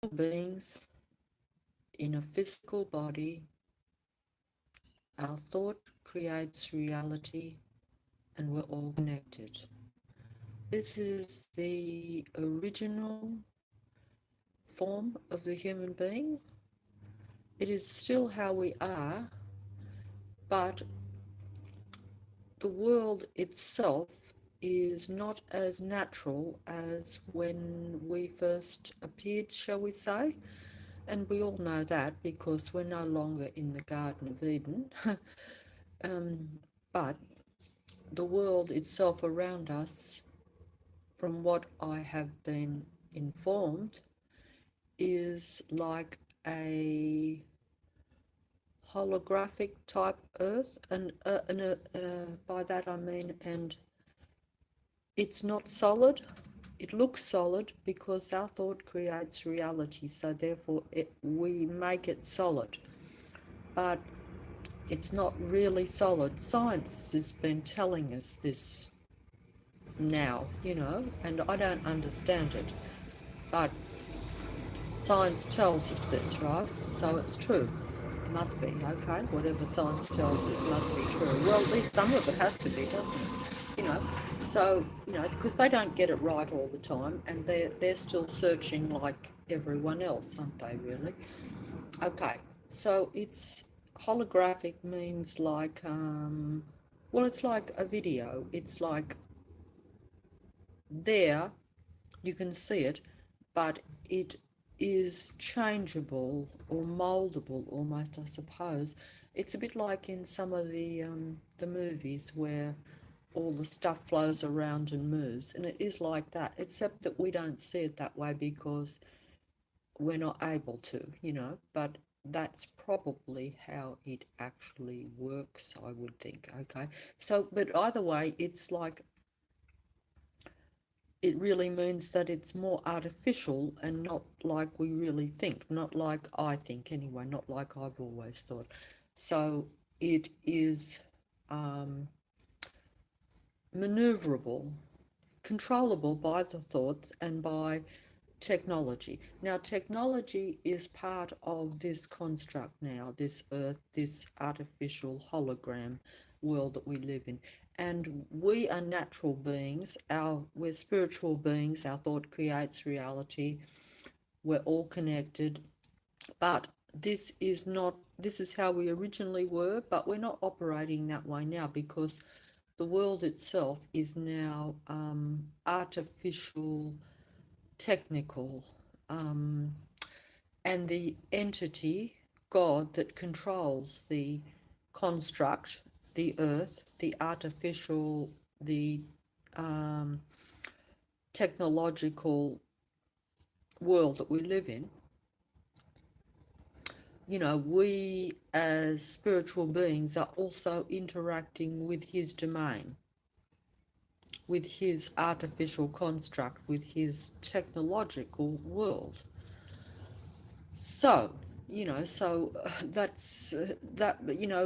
beings in a physical body, our thought creates reality, and we're all connected. This is the original form of the human being. It is still how we are, but the world itself is not as natural as when we first appeared, shall we say. And we all know that because we're no longer in the Garden of Eden. um, but the world itself around us, from what I have been informed, is like a holographic type Earth, and by that I mean, and it's not solid. It looks solid because our thought creates reality, so therefore we make it solid. But it's not really solid. Science has been telling us this now, and I don't understand it. But science tells us this, right? So it's true. Must be, okay? Whatever science tells us must be true. Well, at least some of it has to be, doesn't it? You know, so, because they don't get it right all the time, and they're still searching like everyone else, aren't they, really? Okay, so it's holographic means like, well, it's like a video. It's like there, you can see it, but it is changeable or moldable almost, I suppose. It's a bit like in some of the movies where all the stuff flows around and moves, and it is like that, except that we don't see it that way because we're not able to, but that's probably how it actually works, I would think. Okay, so but either way, it's like it really means that it's more artificial and not like we really think, not like I think anyway, not like I've always thought. So it is maneuverable, controllable by the thoughts and by technology. Now, technology is part of this construct now, this earth, this artificial hologram world that we live in. And we are natural beings, we're spiritual beings, our thought creates reality, we're all connected, but this is how we originally were, but we're not operating that way now because the world itself is now artificial, technical, um, and the entity, God, that controls the construct, the earth, the artificial, the um, technological world that we live in, we as spiritual beings are also interacting with his domain, with his artificial construct, with his technological world. So, that's that,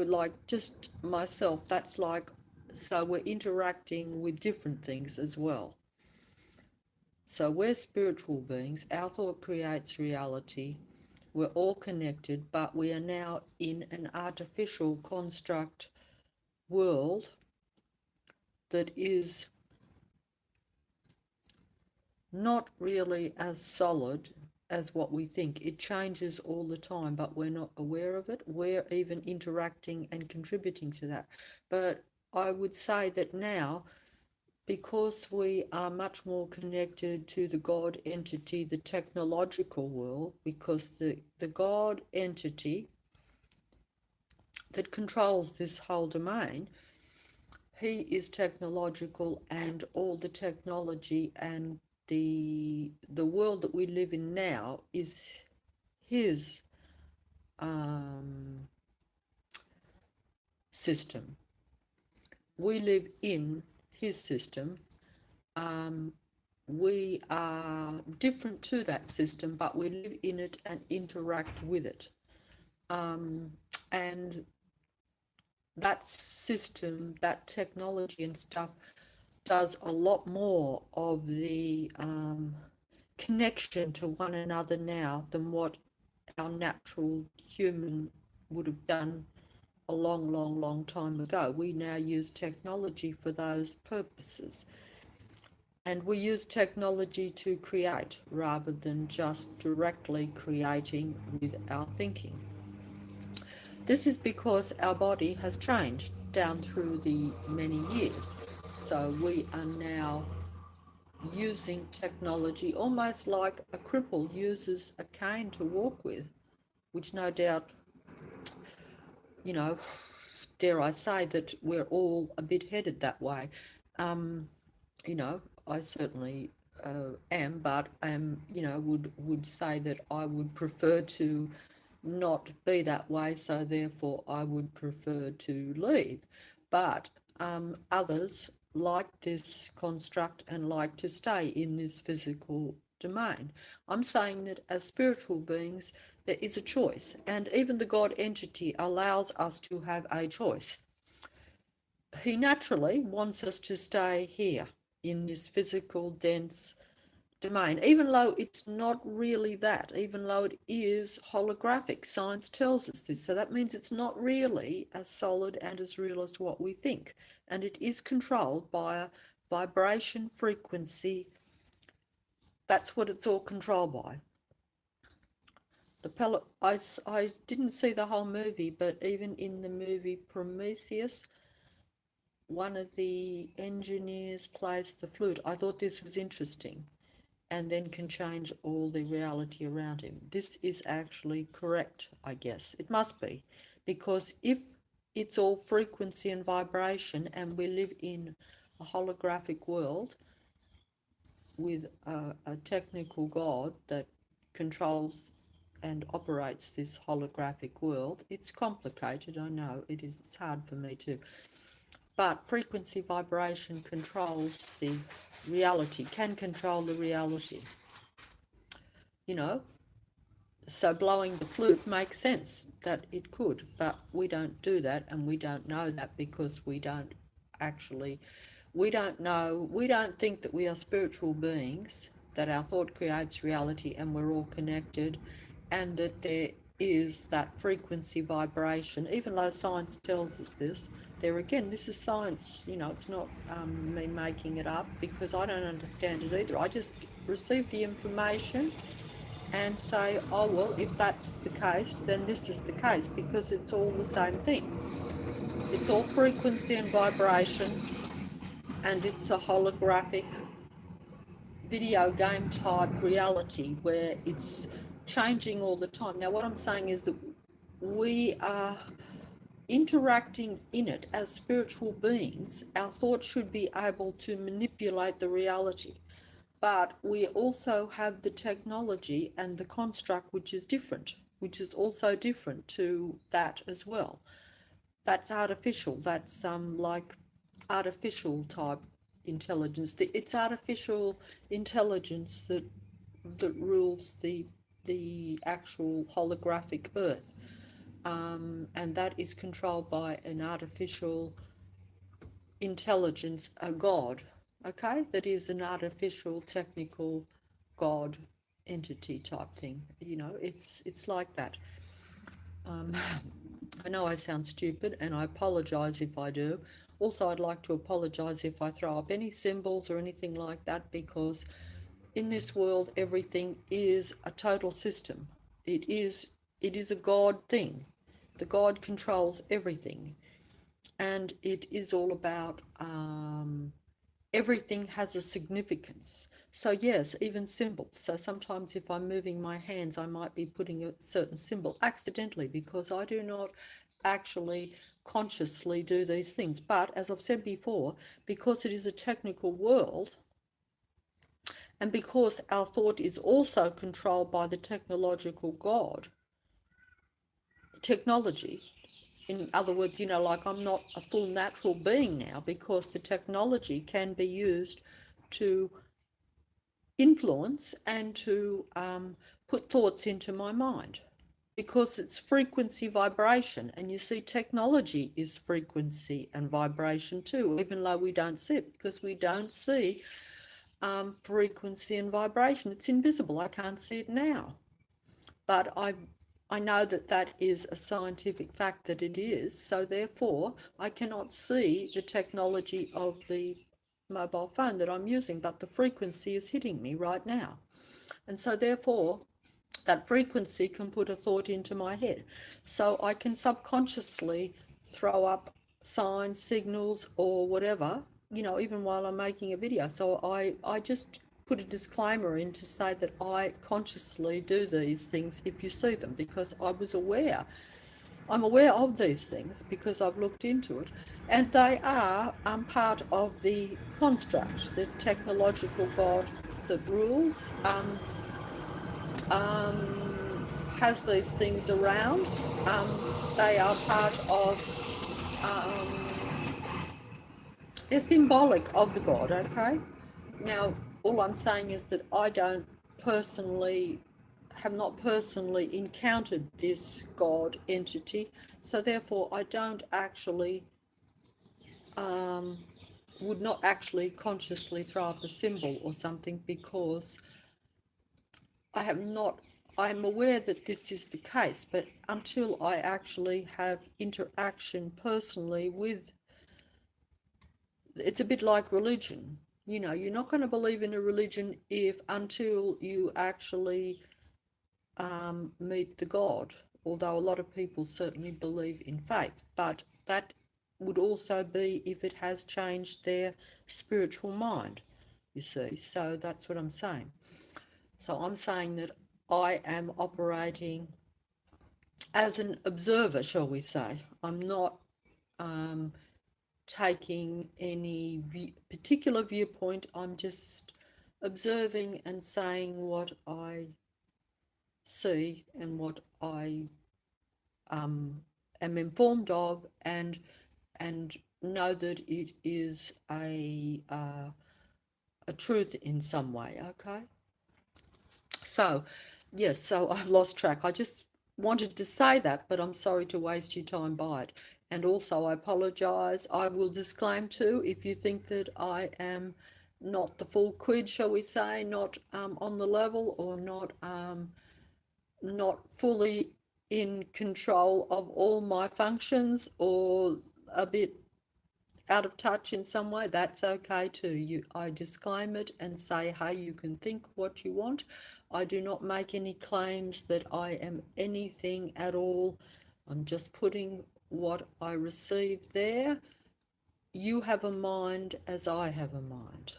like just myself, that's like, so we're interacting with different things as well. So we're spiritual beings, our thought creates reality, we're all connected, but we are now in an artificial construct world that is not really as solid as what we think. It changes all the time, but we're not aware of it. We're even interacting and contributing to that. But I would say that now, because we are much more connected to the God entity, the technological world, because the God entity that controls this whole domain, he is technological, and all the technology and the world that we live in now is his system. We live in his system. Um, we are different to that system, but we live in it and interact with it. And that system, that technology and stuff does a lot more of the connection to one another now than what our natural human would have done a long time ago. We now use technology for those purposes. And we use technology to create rather than just directly creating with our thinking. This is because our body has changed down through the many years. So we are now using technology almost like a cripple uses a cane to walk with, which no doubt, you know, dare I say that we're all a bit headed that way. You know, I certainly am, but would say that I would prefer to not be that way, so therefore I would prefer to leave. But others like this construct and like to stay in this physical domain. I'm saying that as spiritual beings, there is a choice, and even the God entity allows us to have a choice. He naturally wants us to stay here in this physical, dense domain, even though it's not really that, even though it is holographic. Science tells us this. So that means it's not really as solid and as real as what we think. And it is controlled by a vibration frequency. That's what it's all controlled by. I didn't see the whole movie, but even in the movie Prometheus, one of the engineers plays the flute. I thought this was interesting, and then can change all the reality around him. This is actually correct, I guess. It must be, because if it's all frequency and vibration and we live in a holographic world with a technical God that controls and operates this holographic world, it's complicated, I know it is. It's hard for me to, but frequency vibration controls the reality, can control the reality, you know. So blowing the flute makes sense that it could, but we don't do that, and we don't know that because we don't know, we don't think that we are spiritual beings, that our thought creates reality and we're all connected, and that there is that frequency vibration, even though science tells us this. There again, this is science, you know, it's not me making it up, because I don't understand it either. I just receive the information and say, oh well, if that's the case, then this is the case, because it's all the same thing. It's all frequency and vibration, and it's a holographic video game type reality where it's changing all the time. Now what I'm saying is that we are interacting in it as spiritual beings. Our thoughts should be able to manipulate the reality, but we also have the technology and the construct which is different, which is also different to that as well. That's artificial. That's like artificial type intelligence. It's artificial intelligence that rules the actual holographic Earth, and that is controlled by an artificial intelligence, a God. Okay, that is an artificial technical God entity type thing. You know, it's like that. I know I sound stupid, and I apologize if I do. Also, I'd like to apologize if I throw up any symbols or anything like that, because in this world everything is a total system. It is a God thing. The God controls everything, and it is all about everything has a significance. So yes, even symbols. So sometimes if I'm moving my hands, I might be putting a certain symbol accidentally, because I do not actually consciously do these things. But as I've said before, because it is a technical world, and because our thought is also controlled by the technological God, technology, in other words, you know, like I'm not a full natural being now, because the technology can be used to influence and to put thoughts into my mind, because it's frequency vibration. And you see, technology is frequency and vibration too, even though we don't see it, because we don't see frequency and vibration. It's invisible. I can't see it now. But I know that that is a scientific fact that it is. So therefore, I cannot see the technology of the mobile phone that I'm using, but the frequency is hitting me right now. And so therefore, that frequency can put a thought into my head. So I can subconsciously throw up signs, signals, or whatever, even while I'm making a video. So I just put a disclaimer in to say that I consciously do these things if you see them, because I was aware. I'm aware of these things because I've looked into it, and they are part of the construct, the technological God that rules. Has these things around. They are part of, they're symbolic of the God, okay? Now, all I'm saying is that I don't personally, have not personally encountered this God entity, so therefore I don't actually, would not actually consciously throw up a symbol or something, because I have not, I'm aware that this is the case, but until I actually have interaction personally with, it's a bit like religion. You're not going to believe in a religion until you actually meet the God, although a lot of people certainly believe in faith, but that would also be if it has changed their spiritual mind, you see. So that's what I'm saying. So I'm saying that I am operating as an observer, shall we say. I'm not taking any particular viewpoint. I'm just observing and saying what I see and what I am informed of, and know that it is a truth in some way. Okay. So, yes, so I've lost track. I just wanted to say that, but I'm sorry to waste your time by it. And also, I apologise. I will disclaim too, if you think that I am not the full quid, shall we say, not on the level, or not fully in control of all my functions, or a bit out of touch in some way, that's okay too. I disclaim it and say, hey, you can think what you want. I do not make any claims that I am anything at all. I'm just putting what I receive there. You have a mind as I have a mind,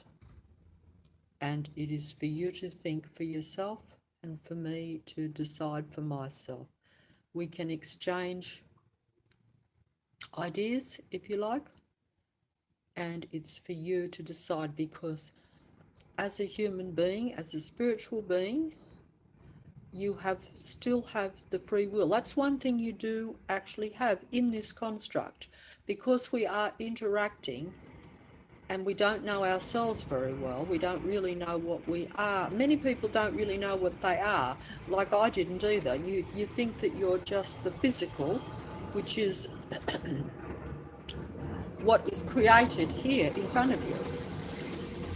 and it is for you to think for yourself and for me to decide for myself. We can exchange ideas if you like, and it's for you to decide, because as a human being, as a spiritual being, you still have the free will. That's one thing you do actually have in this construct, because we are interacting and we don't know ourselves very well. We don't really know what we are. Many people don't really know what they are, like I didn't either. You think that you're just the physical, which is what is created here in front of you.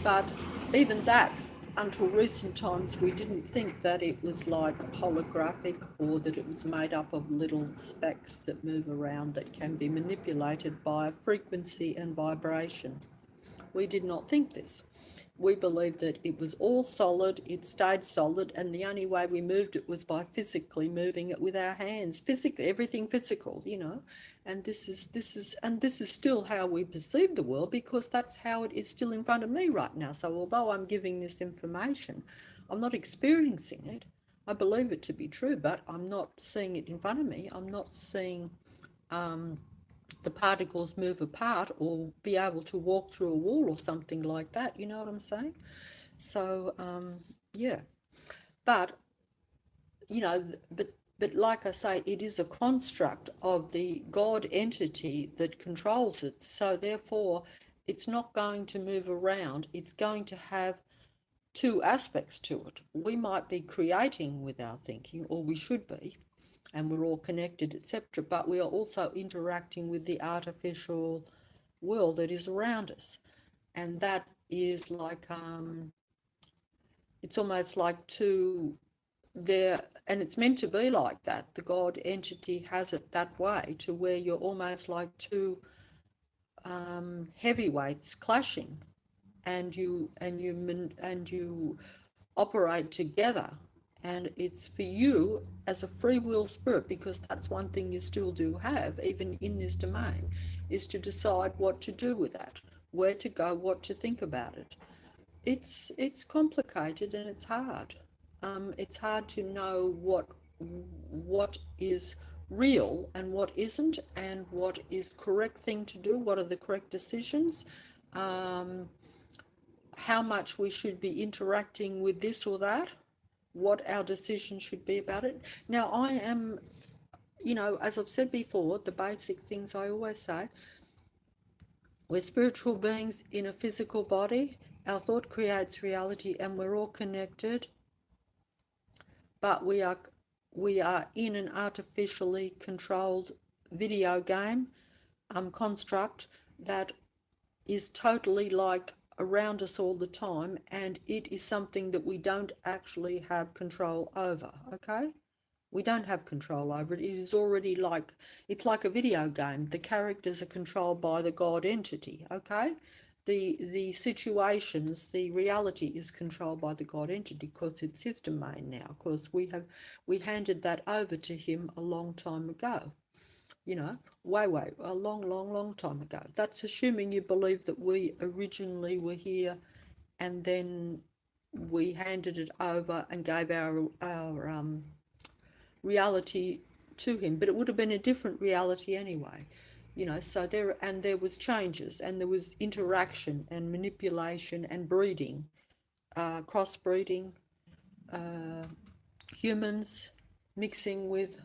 But even that, until recent times, we didn't think that it was like holographic, or that it was made up of little specks that move around that can be manipulated by frequency and vibration. We did not think this. We believed that it was all solid, it stayed solid, and the only way we moved it was by physically moving it with our hands. Physically, everything physical, And this is still how we perceive the world, because that's how it is still in front of me right now. So although I'm giving this information, I'm not experiencing it. I believe it to be true, but I'm not seeing it in front of me. I'm not seeing the particles move apart, or be able to walk through a wall or something like that. You know what I'm saying? So, yeah. But, but like I say, it is a construct of the God entity that controls it. So therefore, it's not going to move around. It's going to have two aspects to it. We might be creating with our thinking, or we should be, and we're all connected, etc. But we are also interacting with the artificial world that is around us. And that is like it's almost like two there, and it's meant to be like that. The God entity has it that way, to where you're almost like two heavyweights clashing, and you operate together. And it's for you as a free will spirit, because that's one thing you still do have, even in this domain, is to decide what to do with that, where to go, what to think about it. It's complicated and it's hard. It's hard to know what is real and what isn't, and what is correct thing to do, what are the correct decisions, um, how much we should be interacting with this or that, what our decision should be about it. Now, I am, as I've said before, the basic things I always say: we're spiritual beings in a physical body. Our thought creates reality, and we're all connected, but we are in an artificially controlled video game construct that is totally like around us all the time, and it is something that we don't actually have control over. Okay, we don't have control over it. It is already like, it's like a video game. The characters are controlled by the God entity. Okay, the situations, the reality is controlled by the God entity, because it's his domain now, because we handed that over to him a long time ago. Way, a long, long, long time ago. That's assuming you believe that we originally were here, and then we handed it over and gave our reality to him. But it would have been a different reality anyway. So there was changes, and there was interaction and manipulation and breeding, crossbreeding, humans mixing with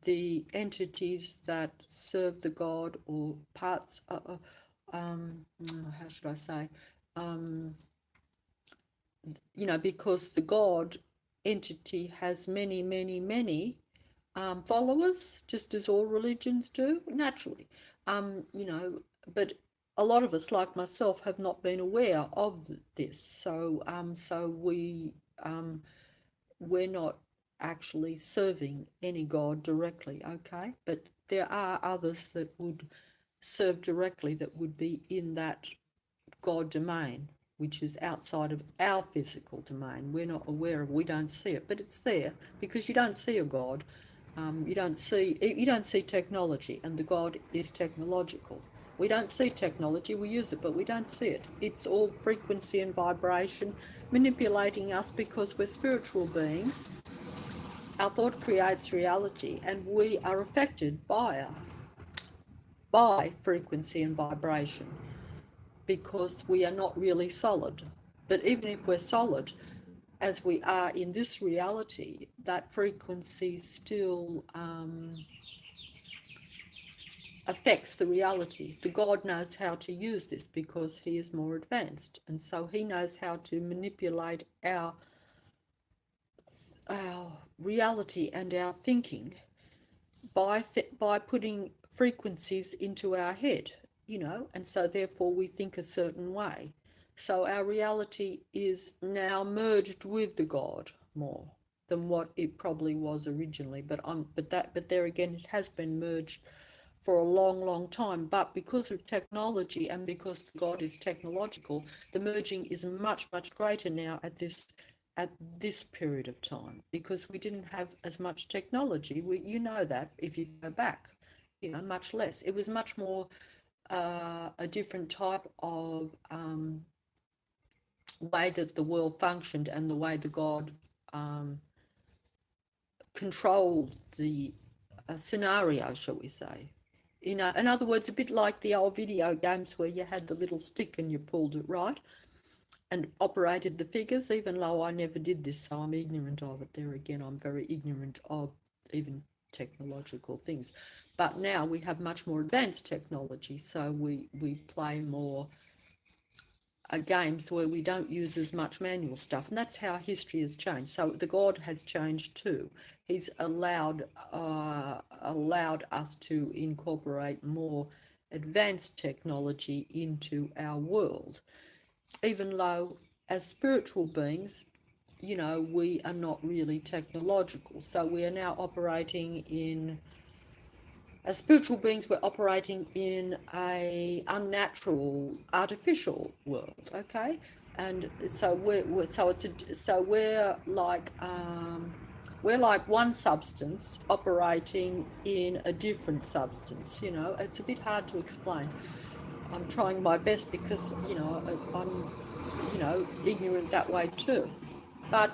the entities that serve the God, or parts, how should I say, because the God entity has many, many, many followers, just as all religions do, naturally. But a lot of us, like myself, have not been aware of this. So we're not actually serving any God directly, okay? But there are others that would serve directly, that would be in that God domain, which is outside of our physical domain. We're not aware of, we don't see it, but it's there, because you don't see a God. You don't see technology, and the God is technological. We don't see technology, we use it, but we don't see it. It's all frequency and vibration manipulating us, because we're spiritual beings. Our thought creates reality, and we are affected by frequency and vibration, because we are not really solid. But even if we're solid, as we are in this reality, that frequency still affects the reality. The God knows how to use this, because he is more advanced, and so he knows how to manipulate our reality and our thinking by putting frequencies into our head, and so therefore we think a certain way. So our reality is now merged with the God more than what it probably was originally. But there again, it has been merged for a long, long time. But because of technology, and because God is technological, the merging is much, much greater now at this period of time, because we didn't have as much technology. That if you go back, much less. It was much more a different type of way that the world functioned, and the way the God controlled the scenario, shall we say. In other words, a bit like the old video games where you had the little stick and you pulled it, right, and operated the figures. Even though I never did this, so I'm ignorant of it. There again, I'm very ignorant of even technological things. But now we have much more advanced technology, so we play more games where we don't use as much manual stuff, and that's how history has changed. So the God has changed too. He's allowed us to incorporate more advanced technology into our world, even though as spiritual beings, you know, we are not really technological. So we are now operating in, as spiritual beings, we're operating in a unnatural, artificial world. Okay, and so we're like one substance operating in a different substance. You know, it's a bit hard to explain. I'm trying my best because, you know, I'm, you know, ignorant that way too. But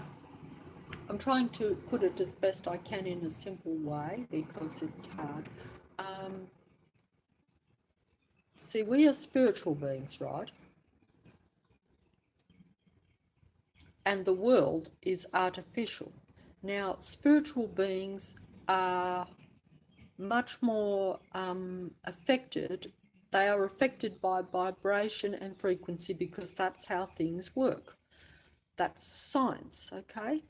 I'm trying to put it as best I can in a simple way because it's hard. Um, See, we are spiritual beings, right? And the world is artificial. Now, spiritual beings are much more affected. They are affected by vibration and frequency because that's how things work. That's science, okay?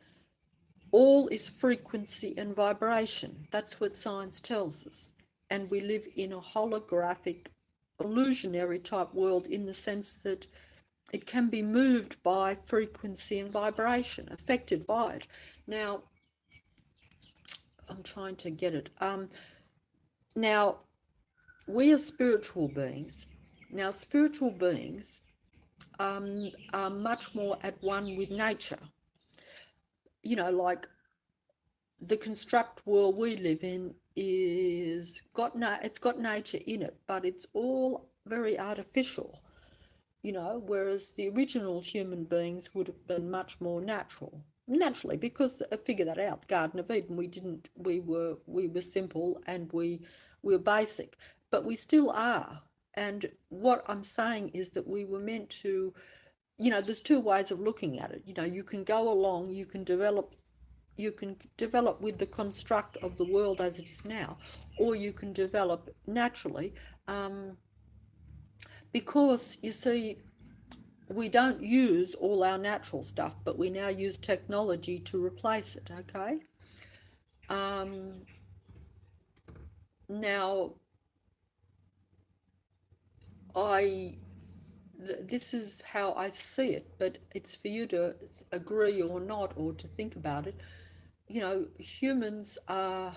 All is frequency and vibration. That's what science tells us. And we live in a holographic, illusionary type world in the sense that it can be moved by frequency and vibration, affected by it. Now, I'm trying to get it. Now, we are spiritual beings. Now, spiritual beings are much more at one with nature. You know, like the construct world we live in it's got nature in it, but it's all very artificial. You know, whereas the original human beings would have been much more naturally, because figure that out. Garden of Eden, we were simple and we were basic, but we still are. And what I'm saying is that we were meant to, you know, there's two ways of looking at it. You know, you can go along, you can develop with the construct of the world as it is now, or you can develop naturally, because you see, we don't use all our natural stuff, but we now use technology to replace it, okay? Now, this is how I see it, but it's for you to agree or not, or to think about it. You know, humans are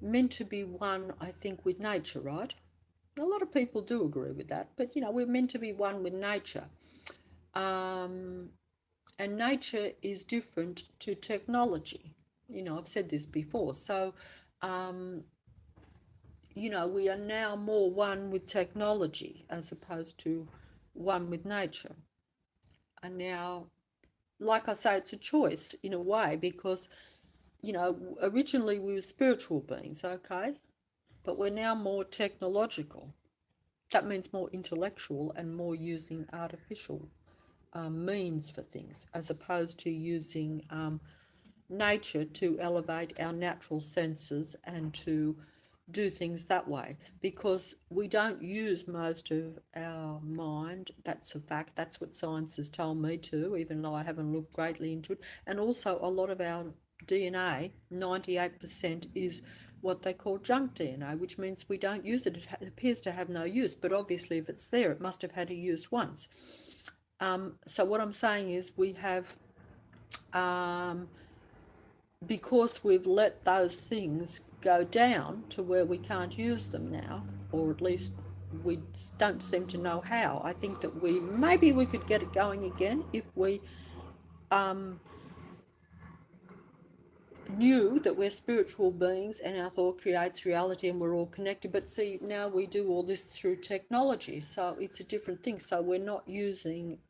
meant to be one, I think, with nature, right? A lot of people do agree with that, but you know, we're meant to be one with nature. And nature is different to technology. You know, I've said this before. So, you know, we are now more one with technology as opposed to one with nature. And now, like I say, it's a choice in a way because, you know, originally we were spiritual beings, okay? But we're now more technological. That means more intellectual and more using artificial means for things, as opposed to using nature to elevate our natural senses and to do things that way, because we don't use most of our mind. That's a fact. That's what science has told me too, even though I haven't looked greatly into it. And also a lot of our DNA, 98%, is what they call junk DNA, which means we don't use it. It appears to have no use, but obviously if it's there, it must have had a use once. So what I'm saying is we have, because we've let those things go down to where we can't use them now, or at least we don't seem to know how. I think that maybe we could get it going again if we knew that we're spiritual beings and our thought creates reality and we're all connected. But see, now we do all this through technology, so it's a different thing. So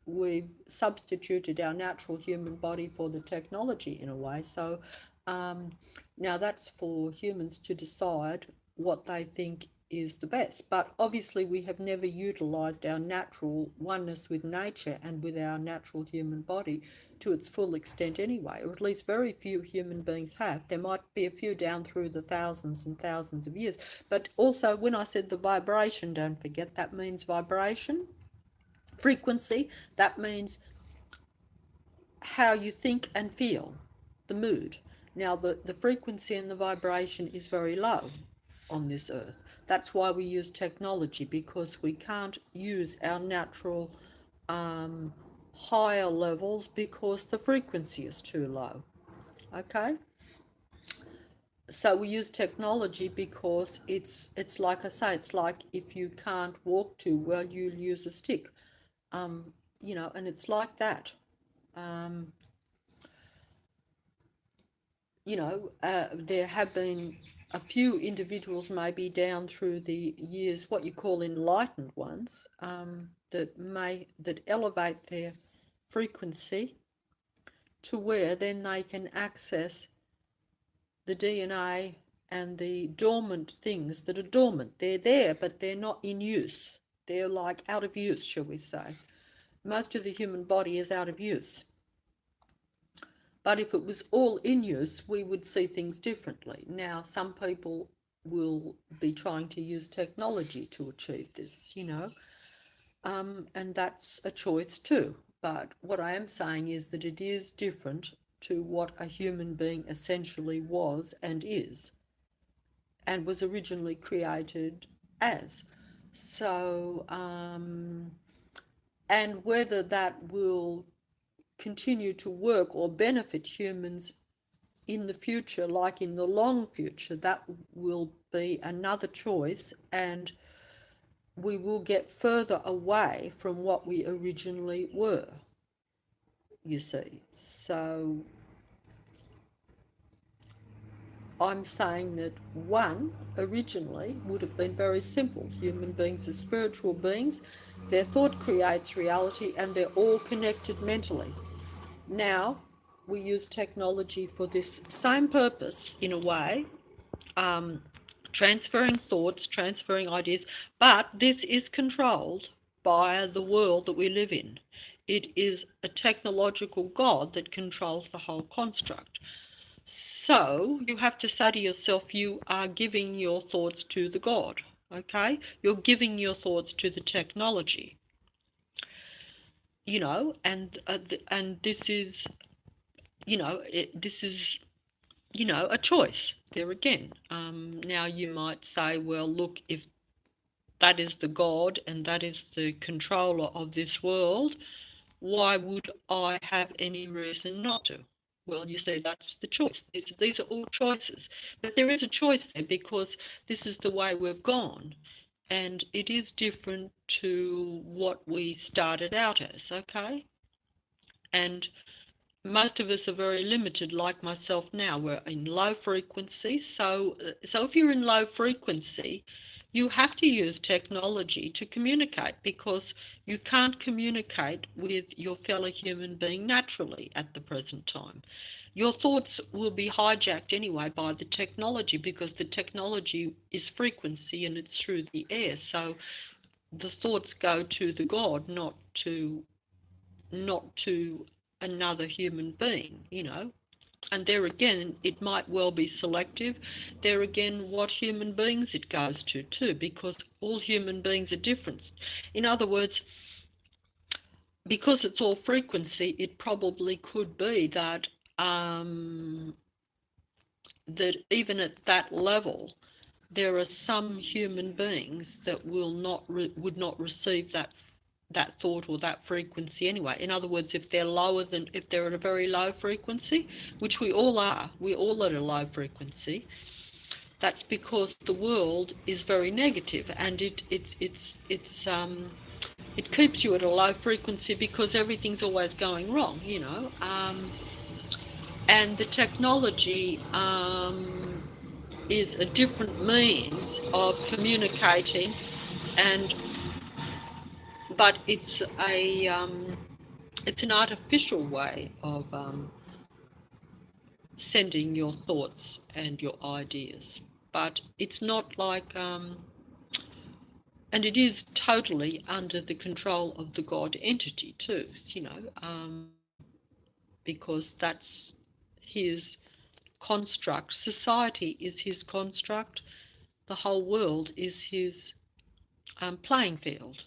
we've substituted our natural human body for the technology in a way. So now that's for humans to decide what they think is the best. But obviously we have never utilized our natural oneness with nature and with our natural human body to its full extent anyway, or at least very few human beings have. There might be a few down through the thousands and thousands of years. But also, when I said the vibration, don't forget that means vibration. Frequency, that means how you think and feel, the mood. Now, the frequency and the vibration is very low on this earth. That's why we use technology, because we can't use our natural higher levels because the frequency is too low. Okay? So we use technology because it's like I say, it's like if you can't walk too well, you'll use a stick. And it's like that. Um, there have been a few individuals, maybe down through the years, what you call enlightened ones, that elevate their frequency to where then they can access the DNA and the dormant things that are dormant. They're there, but they're not in use. They're like out of use, shall we say. Most of the human body is out of use. But if it was all in use, we would see things differently. Now, some people will be trying to use technology to achieve this, and that's a choice too. But what I am saying is that it is different to what a human being essentially was and is, and was originally created as. So, and whether that will continue to work or benefit humans in the future, like in the long future, that will be another choice, and we will get further away from what we originally were, you see. So I'm saying that one originally would have been very simple. Human beings are spiritual beings, their thought creates reality, and they're all connected mentally. Now, we use technology for this same purpose, in a way, transferring thoughts, transferring ideas, but this is controlled by the world that we live in. It is a technological God that controls the whole construct. So you have to say to yourself, you are giving your thoughts to the God, okay? You're giving your thoughts to the technology, and this is, this is, a choice there again. Now you might say, well, look, if that is the God and that is the controller of this world, why would I have any reason not to? Well, you see, that's the choice. These are all choices. But there is a choice there because this is the way we've gone. And it is different to what we started out as, okay? And most of us are very limited, like myself now. We're in low frequency. So if you're in low frequency, you have to use technology to communicate, because you can't communicate with your fellow human being naturally at the present time. Your thoughts will be hijacked anyway by the technology, because the technology is frequency and it's through the air. So the thoughts go to the God, not to another human being, And there again, it might well be selective. There again, what human beings it goes to too, because all human beings are different. In other words, because it's all frequency, it probably could be that that even at that level, there are some human beings that would not receive that thought or that frequency anyway. In other words, if they're at a very low frequency, which we all are, we're all at a low frequency, that's because the world is very negative, and it keeps you at a low frequency because everything's always going wrong, and the technology is a different means of communicating, but it's an artificial way of sending your thoughts and your ideas. But it's not like, and it is totally under the control of the God entity too, because that's his construct. Society is his construct. The whole world is his playing field.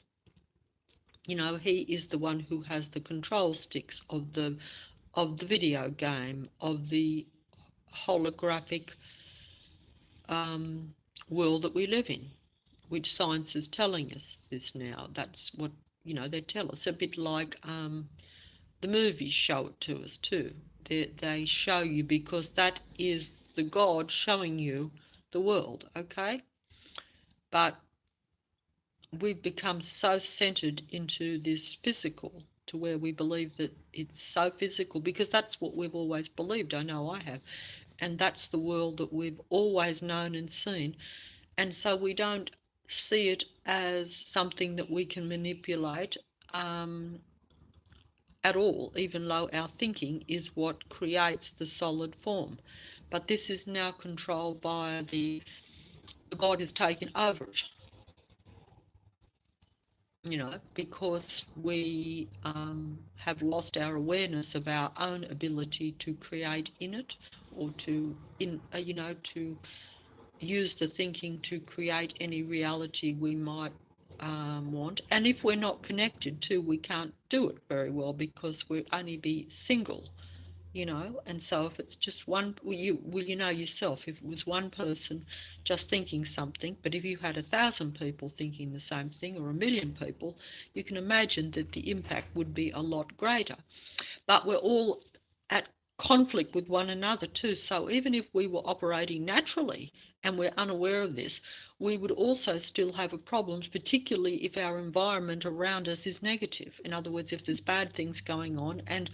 You know, he is the one who has the control sticks of the video game, of the holographic world that we live in, which science is telling us this now. That's what, you know, they tell us. A bit like the movies show it to us too. They show you because that is the God showing you the world, okay? But we've become so centered into this physical to where we believe that it's so physical because that's what we've always believed. I know I have. And that's the world that we've always known and seen. And so we don't see it as something that we can manipulate at all, even though our thinking is what creates the solid form. But this is now controlled by God has taken over it, you know, because we have lost our awareness of our own ability to create in it, or to, you know, to use the thinking to create any reality we might want. And if we're not connected to, we can't do it very well because we'll only be single, you know. And so if it's just one, you know yourself, if it was one person just thinking something, but if you had 1,000 people thinking the same thing, or 1,000,000 people, you can imagine that the impact would be a lot greater. But we're all at conflict with one another too. So even if we were operating naturally and we're unaware of this, we would also still have a problem, particularly if our environment around us is negative. In other words, if there's bad things going on. And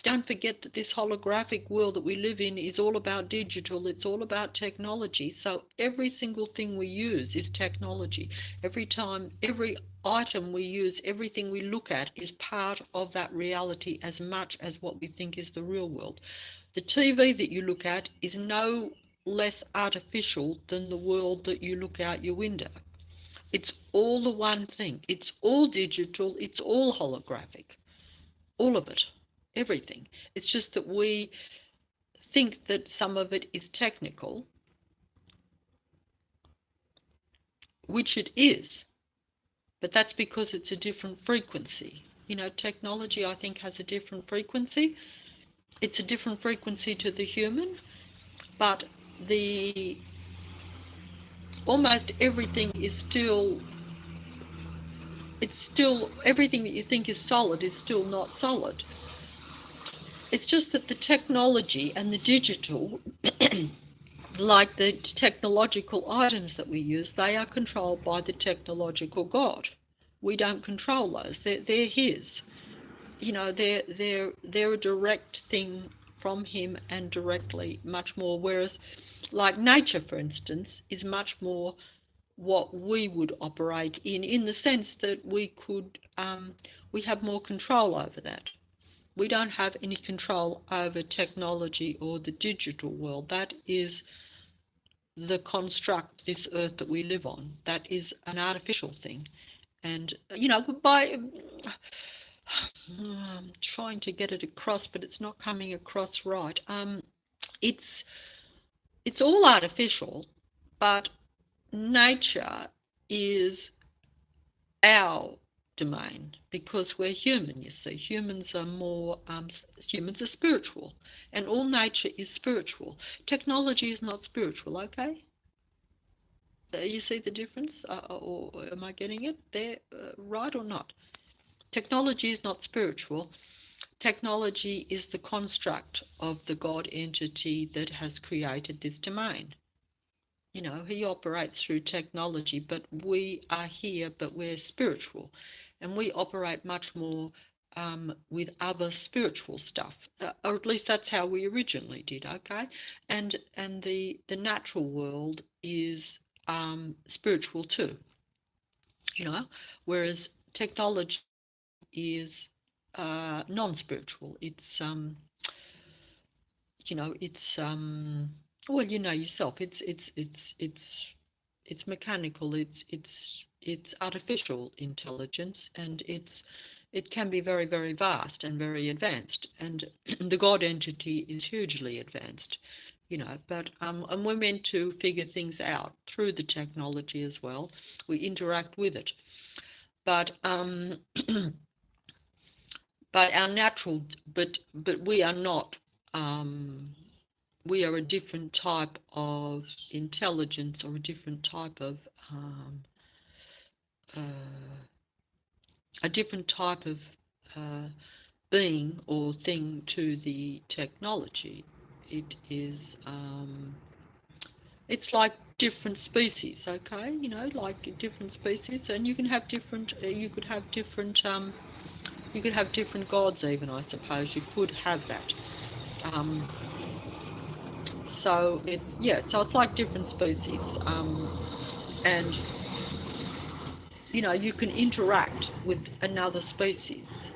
don't forget that this holographic world that we live in is all about digital, it's all about technology. So every single thing we use is technology. Every time, every item we use, everything we look at is part of that reality as much as what we think is the real world. The TV that you look at is no less artificial than the world that you look out your window. It's all the one thing. It's all digital. It's all holographic. All of it. Everything. It's just that we think that some of it is technical, which it is, but that's because it's a different frequency. You know, technology, I think, has a different frequency. It's a different frequency to the human, but the almost everything is still, it's still, everything that you think is solid is still not solid. It's just that the technology and the digital, like the technological items that we use, they are controlled by the technological God. We don't control those. They're his. You know, they're a direct thing from him, and directly much more. Whereas, like nature, for instance, is much more what we would operate in the sense that we have more control over that. We don't have any control over technology or the digital world. That is the construct, this earth that we live on. That is an artificial thing. And, you know, I'm trying to get it across, but it's not coming across right. It's it's all artificial, but nature is our domain because we're human. You see, humans are more humans are spiritual, and all nature is spiritual. Technology is not spiritual. Okay, you see the difference, or am I getting it there right or not? Technology is not spiritual. Technology is the construct of the God entity that has created this domain. You know, he operates through technology, but we are here, but we're spiritual. And we operate much more with other spiritual stuff, or at least that's how we originally did, okay? And the natural world is spiritual too, you know, whereas technology is non-spiritual. It's you know, it's well, you know yourself, it's mechanical, it's artificial intelligence, and it can be very, very vast and very advanced, and the God entity is hugely advanced, you know. But and we're meant to figure things out through the technology as well. We interact with it. but but our natural, but we are not. We are a different type of intelligence, or a different type of a different type of being or thing to the technology. It is, it's like different species, okay? You know, like different species, and you can have different, you could have different, you could have different gods even, I suppose. You could have that. Um, so it's, yeah, so it's like different species. And, you know, you can interact with another species.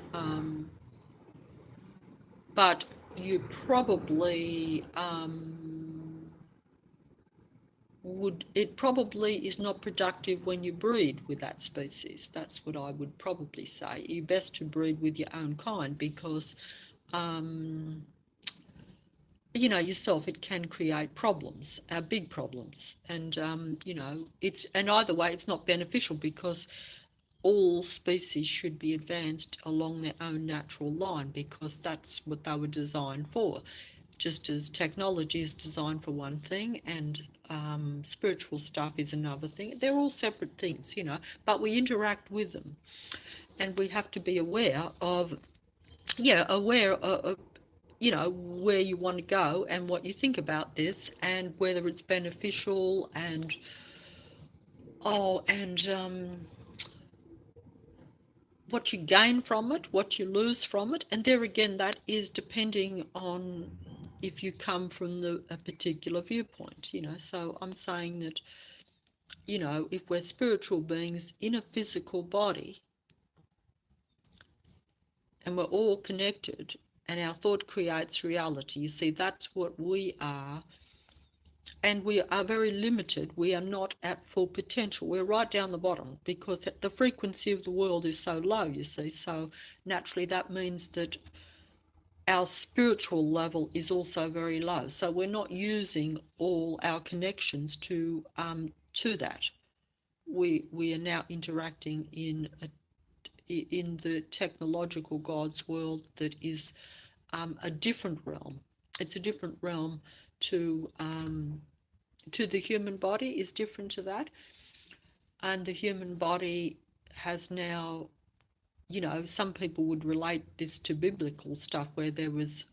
But you probably it probably is not productive when you breed with that species. That's what I would probably say. You're best to breed with your own kind, because you know yourself, it can create problems, big problems. And you know, it's, and either way it's not beneficial, because all species should be advanced along their own natural line, because that's what they were designed for. Just as technology is designed for one thing, and spiritual stuff is another thing. They're all separate things, you know, but we interact with them. And we have to be aware of, yeah, aware of, you know, where you want to go and what you think about this, and whether it's beneficial, and, oh, and what you gain from it, what you lose from it. And there again, that is depending on if you come from a particular viewpoint, you know. So I'm saying that, you know, if we're spiritual beings in a physical body, and we're all connected, and our thought creates reality, you see, that's what we are. And we are very limited. We are not at full potential. We're right down the bottom, because the frequency of the world is so low, you see. So naturally that means that our spiritual level is also very low. So we're not using all our connections to that. We are now interacting in the technological God's world that is a different realm. It's a different realm to the human body, is different to that. And the human body has now, you know, some people would relate this to biblical stuff, where there was,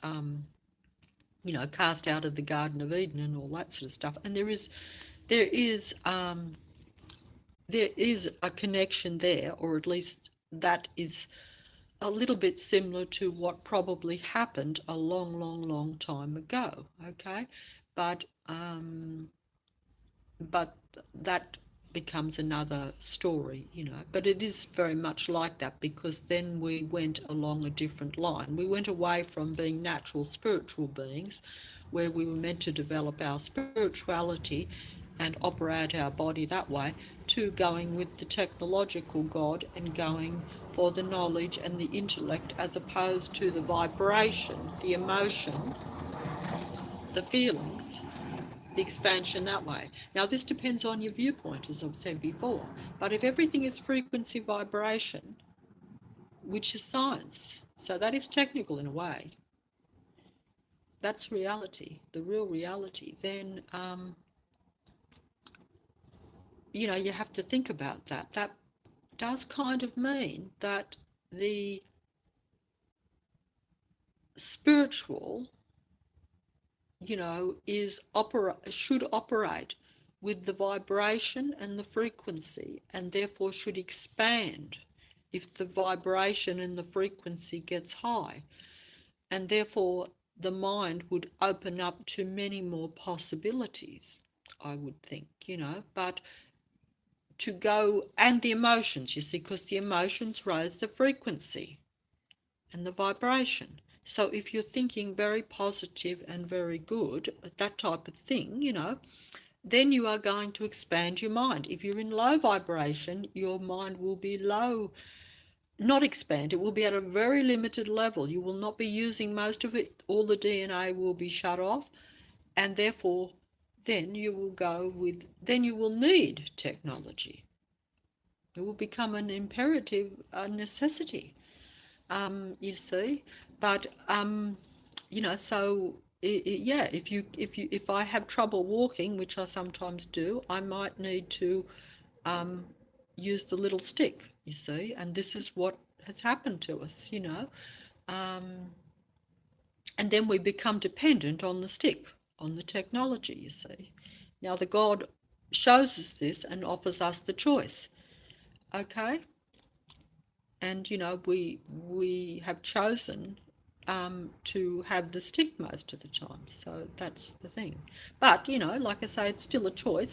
you know, cast out of the Garden of Eden and all that sort of stuff. And there is a connection there, or at least that is a little bit similar to what probably happened a long, long, long time ago. Okay, but but that becomes another story, you know. But it is very much like that, because then we went along a different line. We went away from being natural spiritual beings, where we were meant to develop our spirituality and operate our body that way, to going with the technological God, and going for the knowledge and the intellect, as opposed to the vibration, the emotion, the feelings, the expansion that way. Now, this depends on your viewpoint, as I've said before. But if everything is frequency vibration, which is science, so that is technical in a way, that's reality, the real reality, then, you know, you have to think about that. That does kind of mean that the spiritual, you know, should operate with the vibration and the frequency, and therefore should expand if the vibration and the frequency gets high. And therefore the mind would open up to many more possibilities, I would think, you know. But to go, and the emotions, you see, because the emotions raise the frequency and the vibration. So if you're thinking very positive and very good, that type of thing, you know, then you are going to expand your mind. If you're in low vibration, your mind will be low, not expand. It will be at a very limited level. You will not be using most of it. All the DNA will be shut off, and therefore then you will need technology. It will become an imperative necessity, you see. But so yeah, if I have trouble walking, which I sometimes do, I might need to use the little stick, you see. And this is what has happened to us. And then we become dependent on the stick, on the technology, you see. Now, the God shows us this and offers us the choice, okay? And, we have chosen to have the stick most of the time. So that's the thing. But, like I say, it's still a choice.